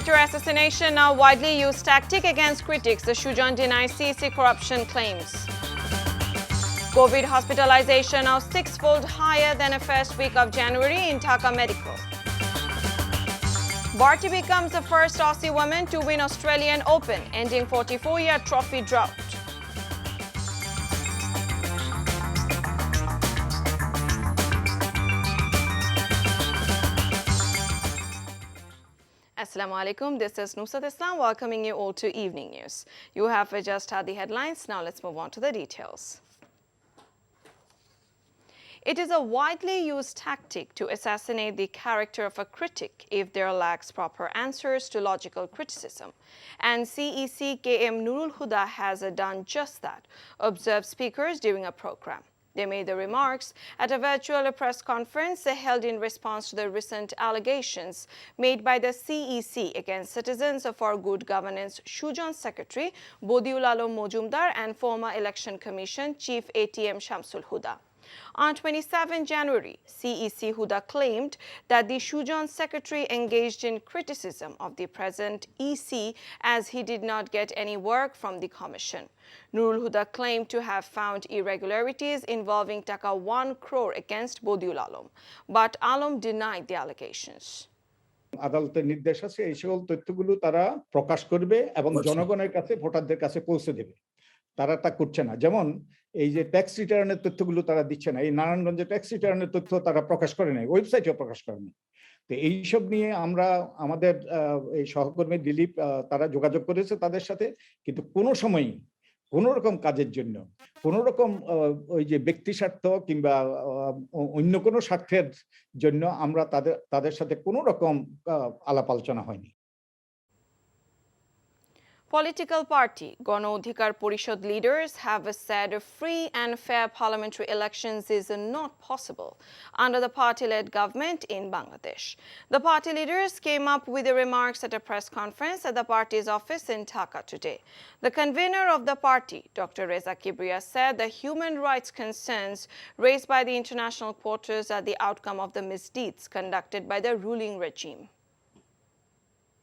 Director assassination now widely used tactic against critics. The Sujan denies CEC corruption claims. COVID hospitalization now six-fold higher than the first week of January in Dhaka Medical. Bharti becomes the first Aussie woman to win Australian Open, ending 44-year trophy drought. Assalamu alaikum. This is Nusrat Islam welcoming you all to Evening News. You have just had the headlines. Now let's move on to the details. It is a widely used tactic to assassinate the character of a critic if there lacks proper answers to logical criticism. And CEC KM Nurul Huda has done just that, observed speakers during a program. They made the remarks at a virtual press conference held in response to the recent allegations made by the CEC against Citizens for Good Governance Sujan Secretary Bodiul Alom Mojumdar and former Election Commission Chief ATM Shamsul Huda. On 27 January, CEC Huda claimed that the Sujan secretary engaged in criticism of the present EC as he did not get any work from the commission. Nurul Huda claimed to have found irregularities involving Taka 1 crore against Bodiul Alom, but Alom denied the allegations. আদালতের নির্দেশ আছে এই সকল তথ্যগুলো তারা প্রকাশ করবে এবং জনগণের কাছে ভোটারদের কাছে পৌঁছে দেবে। তারা তা করছে না। যেমন এই যে ট্যাক্স রিটার্নের তথ্যগুলো তারা দিচ্ছে না। এই নারায়ণগঞ্জে ট্যাক্স রিটার্নের তথ্য তারা প্রকাশ করে নাই, ওয়েবসাইটেও প্রকাশ করেনি। তো এইসব নিয়ে আমরা আমাদের এই সহকর্মী দিলীপ তারা যোগাযোগ করেছে তাদের সাথে, কিন্তু কোনো সময়ই কোনো রকম কাজের জন্য কোনো রকম ওই যে ব্যক্তি স্বার্থ কিংবা অন্য কোনো স্বার্থের জন্য আমরা তাদের সাথে কোনো রকম আলাপ আলোচনা হয়নি। Political party Gano Adhikar Porishod leaders have said free and fair parliamentary elections is not possible under the party-led government in Bangladesh. The party leaders came up with the remarks at a press conference at the party's office in Dhaka today. The convener of the party, Dr. Reza Kibriya, said the human rights concerns raised by the international quarters are the outcome of the misdeeds conducted by the ruling regime.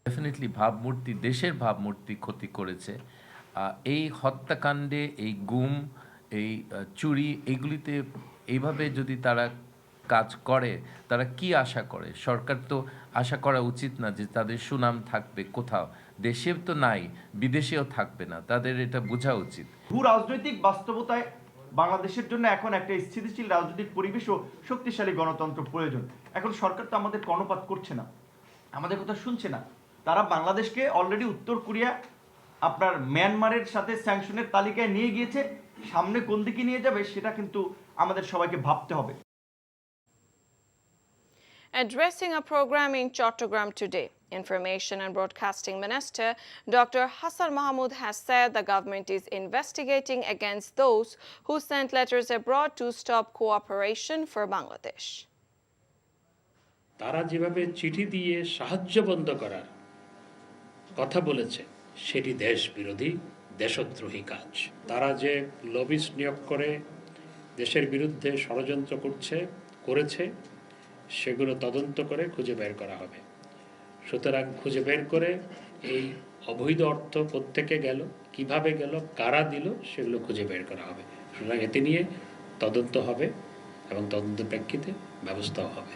Definitely ভাবমূর্তি দেশের ভাবমূর্তি ক্ষতি করেছে। এই হত্যাকাণ্ডে এই গুম এই চুরি এইগুলিতে এইভাবে যদি তারা কাজ করে তারা কি আশা করে? সরকার তো আশা করা উচিত না যে তাদের সুনাম থাকবে কোথাও, দেশেও তো নাই বিদেশেও থাকবে না, তাদের এটা বোঝা উচিত। ভূ রাজনৈতিক বাস্তবতায় বাংলাদেশের জন্য এখন একটা স্থিতিশীল রাজনৈতিক পরিবেশ ও শক্তিশালী গণতন্ত্র প্রয়োজন। এখন সরকার তো আমাদের কর্ণপাত করছে না, আমাদের কথা শুনছে না। তারা বাংলাদেশকে অলরেডি উত্তর কোরিয়া আপনার মিয়ানমারের সাথে স্যাংশনের তালিকায় নিয়ে গিয়েছে, সামনে কোন দিকে নিয়ে যাবে সেটা কিন্তু আমাদের সবাইকে ভাবতে হবে। Addressing a program in Chattogram today, Information and Broadcasting Minister Dr. Hassan Mohammad has said the government is investigating against those who sent letters abroad to stop cooperation for Bangladesh. তারা যেভাবে চিঠি দিয়ে সাহায্য বন্ধ করার কথা বলেছে সেটি দেশ বিরোধী দেশদ্রোহী কাজ। তারা যে লবিস্ট নিয়োগ করে দেশের বিরুদ্ধে ষড়যন্ত্র করেছে সেগুলো তদন্ত করে খুঁজে বের করা হবে। সুতরাং খুঁজে বের করে এই অবৈধ অর্থ কোত্থেকে গেল, কিভাবে গেল, কারা দিল সেগুলো খুঁজে বের করা হবে। সুতরাং এতে নিয়ে তদন্ত হবে এবং তদন্তের প্রেক্ষিতে ব্যবস্থাও হবে।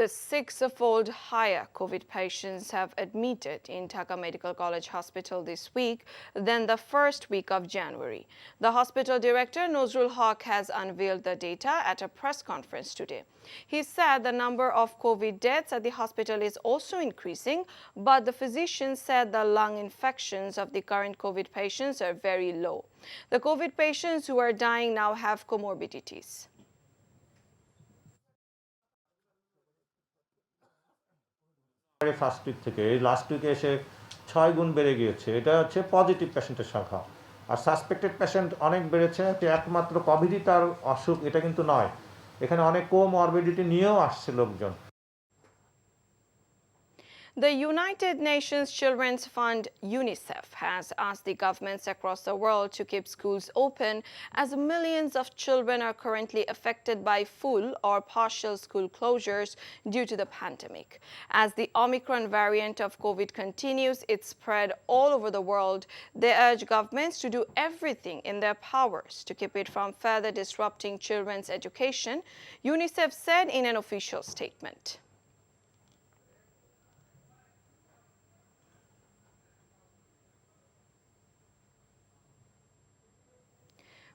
The six-fold higher COVID patients have admitted in Dhaka Medical College Hospital this week than the first week of January. The hospital director, Nozrul Haq, has unveiled the data at a press conference today. He said the number of COVID deaths at the hospital is also increasing, but the physician said the lung infections of the current COVID patients are very low. The COVID patients who are dying now have comorbidities. First week থেকে এই last উইকে এসে 6 গুণ বেড়ে গিয়েছে। এটা হচ্ছে positive পেশেন্টের সংখ্যা, আর সাসপেক্টেড পেশেন্ট অনেক বেড়েছে। যে একমাত্র কোভিডই তার অসুখ এটা কিন্তু নয়, এখানে অনেক কোমরবিডিটি নিয়েও আসছে লোকজন। The United Nations Children's Fund, UNICEF, has asked the governments across the world to keep schools open as millions of children are currently affected by full or partial school closures due to the pandemic. As the Omicron variant of COVID continues its spread all over the world, they urge governments to do everything in their powers to keep it from further disrupting children's education, UNICEF said in an official statement.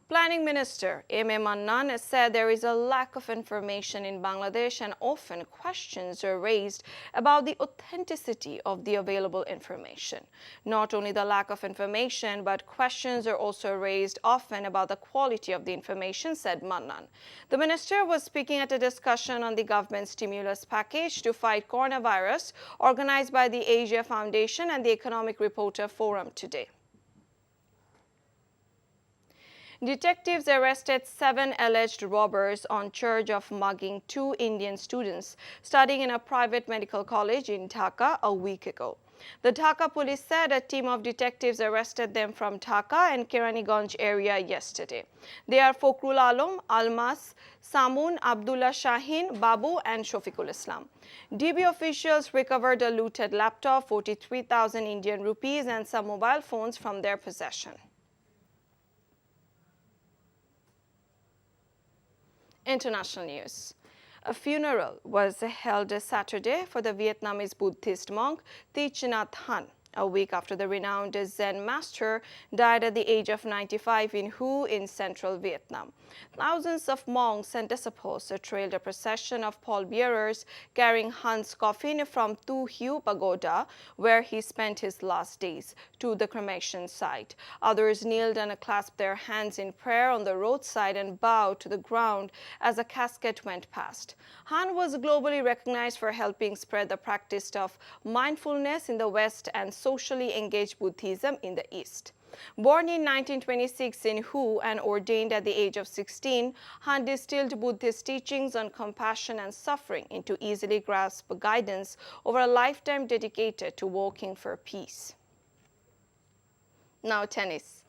Planning Minister M.A. Mannan said there is a lack of information in Bangladesh and often questions are raised about the authenticity of the available information. Not only the lack of information, but questions are also raised often about the quality of the information, said Mannan. The minister was speaking at a discussion on the government stimulus package to fight coronavirus organized by the Asia Foundation and the Economic Reporter Forum today. Detectives arrested 7 alleged robbers on charge of mugging 2 Indian students studying in a private medical college in Dhaka a week ago. The Dhaka police said a team of detectives arrested them from Dhaka and Keraniganj area yesterday. They are Fokrul Alam, Almas, Samun, Abdullah Shaheen, Babu and Shofikul Islam. DB officials recovered a looted laptop, 43,000 Indian rupees and some mobile phones from their possession. International news. A funeral was held Saturday for the Vietnamese Buddhist monk Thich Nhat Hanh, a week after the renowned Zen master died at the age of 95 in Hue in central Vietnam. Thousands of monks and disciples trailed a procession of pallbearers carrying Han's coffin from Tu Hue Pagoda, where he spent his last days, to the cremation site. Others kneeled and clasped their hands in prayer on the roadside and bowed to the ground as a casket went past. Han was globally recognized for helping spread the practice of mindfulness in the West and socially engaged Buddhism in the East. Born in 1926 in Hue and ordained at the age of 16, Han distilled Buddhist teachings on compassion and suffering into easily grasped guidance over a lifetime dedicated to working for peace. Now tennis.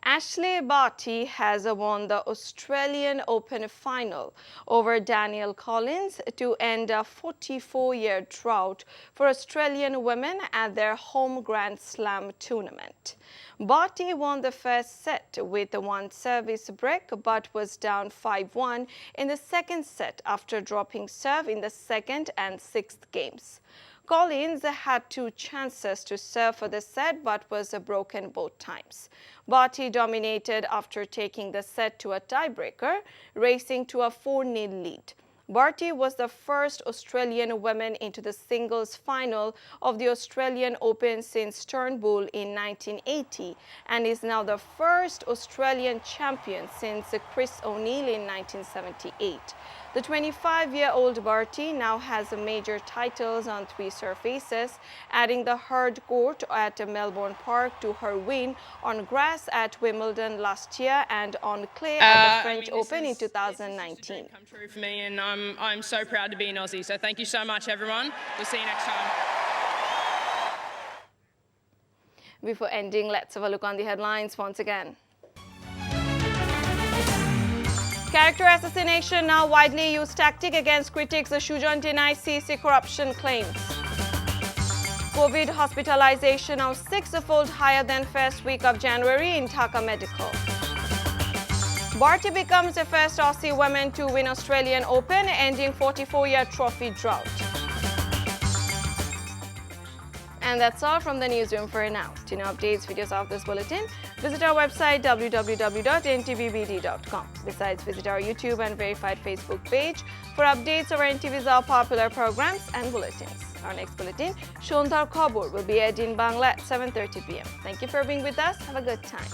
Ashley Barty has won the Australian Open final over Danielle Collins to end a 44-year drought for Australian women at their home Grand Slam tournament. Barty won the first set with one service break but was down 5-1 in the second set after dropping serve in the second and sixth games. Collins had 2 chances to serve for the set but was broken both times. Barty dominated after taking the set to a tiebreaker, racing to a 4-0 lead. Barty was the first Australian woman into the singles final of the Australian Open since Turnbull in 1980 and is now the first Australian champion since Chris O'Neill in 1978. The 25-year-old Barty now has major titles on 3 surfaces, adding the hard court at Melbourne Park to her win on grass at Wimbledon last year and on clay at the French Open in 2019. It's a dream come true for me, and I'm so proud to be an Aussie. So thank you so much, everyone. We'll see you next time. Before ending, let's have a look on the headlines once again. Character assassination, now widely used tactic against critics. Sujan denies CEC corruption claims. COVID hospitalization now 6-fold higher than first week of January in Dhaka Medical. Barty becomes the first Aussie woman to win Australian Open, ending 44-year trophy drought. And that's all from the newsroom for now. To know updates, videos of this bulletin, visit our website www.ntvbd.com. Besides, visit our YouTube and verified Facebook page for updates over NTV's our popular programs and bulletins. Our next bulletin, Shondhar Khobor, will be aired in Bangla at 7:30 p.m. Thank you for being with us. Have a good time.